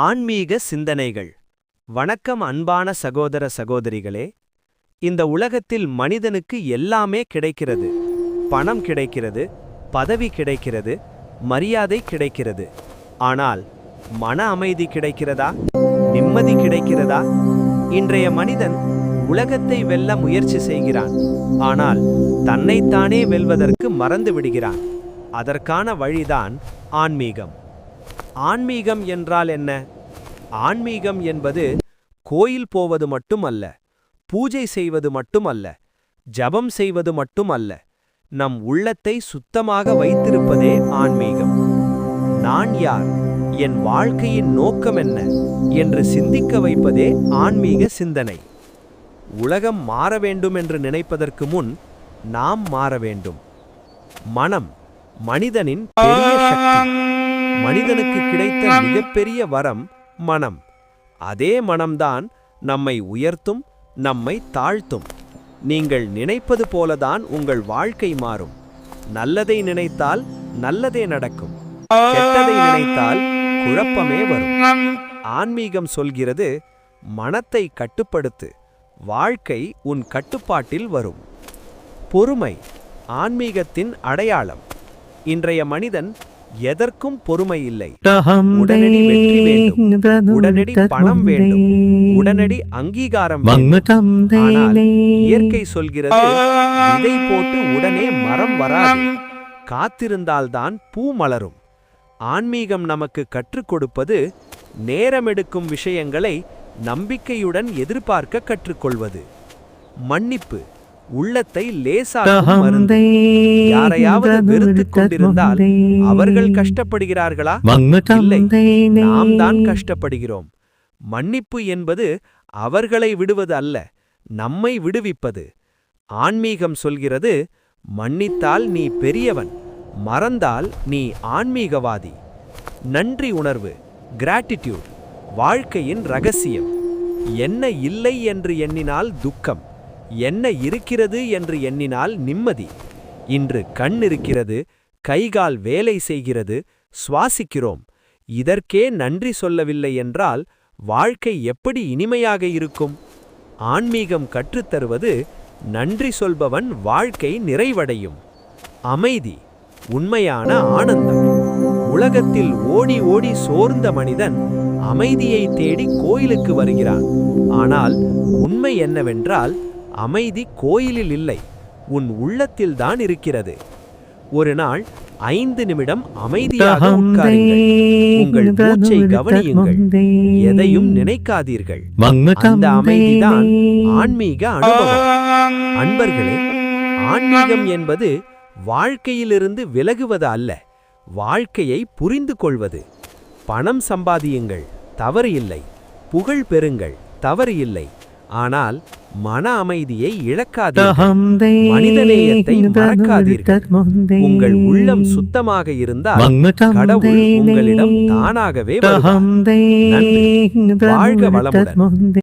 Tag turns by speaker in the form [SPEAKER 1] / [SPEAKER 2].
[SPEAKER 1] ஆன்மீக சிந்தனைகள். வணக்கம் அன்பான சகோதர சகோதரிகளே. இந்த உலகத்தில் மனிதனுக்கு எல்லாமே கிடைக்கிறது. பணம் கிடைக்கிறது, பதவி கிடைக்கிறது, மரியாதை கிடைக்கிறது. ஆனால் மன அமைதி கிடைக்கிறதா? நிம்மதி கிடைக்கிறதா? இன்றைய மனிதன் உலகத்தை வெல்ல முயற்சி செய்கிறான். ஆனால் தன்னைத்தானே வெல்வதற்கு மறந்து விடுகிறான். அதற்கான வழிதான் ஆன்மீகம். ஆன்மீகம் என்றால் என்ன? ஆன்மீகம் என்பது கோயில் போவது மட்டுமல்ல, பூஜை செய்வது மட்டுமல்ல, ஜபம் செய்வது மட்டுமல்ல. நம் உள்ளத்தை சுத்தமாக வைத்திருப்பதே ஆன்மீகம். நான் யார், என் வாழ்க்கையின் நோக்கம் என்ன என்று சிந்திக்க வைப்பதே ஆன்மீக சிந்தனை. உலகம் மாற வேண்டும் என்று நினைப்பதற்கு முன் நாம் மாற வேண்டும். மனம் மனிதனின் பெரிய சக்தி. மனிதனுக்கு கிடைத்த மிகப்பெரிய வரம் மனம். அதே மனம்தான் நம்மை உயர்த்தும், நம்மை தாழ்த்தும். நீங்கள் நினைப்பது போலதான் உங்கள் வாழ்க்கை மாறும். நல்லதை நினைத்தால் நல்லதே நடக்கும், கெட்டதை நினைத்தால் குழப்பமே வரும். ஆன்மீகம் சொல்கிறது, மனத்தை கட்டுப்படுத்து, வாழ்க்கை உன் கட்டுப்பாட்டில் வரும். பொறுமை ஆன்மீகத்தின் அடையாளம். இன்றைய மனிதன் எதற்கும் பொறுமை இல்லை. உடனடி வெற்றி வேண்டும், உடனடி பணம் வேண்டும், உடனடி அங்கீகாரம் வேண்டும். ஆனால் இயற்கை சொல்கிறது, விதை போட்டு உடனே மரம் வராது, காத்திருந்தால்தான் பூ மலரும். ஆன்மீகம் நமக்கு கற்றுக் கொடுப்பது, நேரமெடுக்கும் விஷயங்களை நம்பிக்கையுடன் எதிர்பார்க்க கற்றுக்கொள்வது. மன்னிப்பு உள்ளத்தை லேசாக்கும் மருந்து. யாரையாவது வெறுத்துக் கொண்டிருந்தால் அவர்கள் கஷ்டப்படுகிறார்களா? இல்லை, நாம் தான் கஷ்டப்படுகிறோம். மன்னிப்பு என்பது அவர்களை விடுவது அல்ல, நம்மை விடுவிப்பது. ஆன்மீகம் சொல்கிறது, மன்னித்தால் நீ பெரியவன், மறந்தால் நீ ஆன்மீகவாதி. நன்றி உணர்வு, கிராட்டிடியூட் வாழ்க்கையின் ரகசியம். என்ன இல்லை என்று எண்ணினால் துக்கம், என்ன இருக்கிறது என்று எண்ணினால் நிம்மதி. இன்று கண் இருக்கிறது, கைகால் வேலை செய்கிறது, சுவாசிக்கிறோம். இதற்கே நன்றி சொல்லவில்லை என்றால் வாழ்க்கை எப்படி இனிமையாக இருக்கும்? ஆன்மீகம் கற்றுத்தருவது, நன்றி சொல்பவன் வாழ்க்கை நிறைவடையும். அமைதி உண்மையான ஆனந்தம். உலகத்தில் ஓடி ஓடி சோர்ந்த மனிதன் அமைதியை தேடி கோயிலுக்கு வருகிறான். ஆனால் உண்மை என்னவென்றால், அமைதி கோயிலில் இல்லை, உன் உள்ளத்தில்தான் இருக்கிறது. ஒரு நாள் 5 நிமிடம் அமைதியாக உட்காருங்கள். உங்கள் மூச்சை கவனியுங்கள், எதையும் நினைக்காதீர்கள். அந்த அமைதிதான் ஆன்மீக அனுபவம். அன்பர்களே, ஆன்மீகம் என்பது வாழ்க்கையிலிருந்து விலகுவது அல்ல, வாழ்க்கையை புரிந்து கொள்வது. பணம் சம்பாதியுங்கள், தவறு இல்லை. புகழ் பெறுங்கள், தவறு இல்லை. ஆனால் மன அமைதியை இழக்காதீர்கள், மனிதநேயத்தை மறக்காதீர்கள். உங்கள் உள்ளம் சுத்தமாக இருந்தால் கடவுள் உங்களிடம் தானாகவே வருவார். நன்றி. வாழ்க வளமுடன்.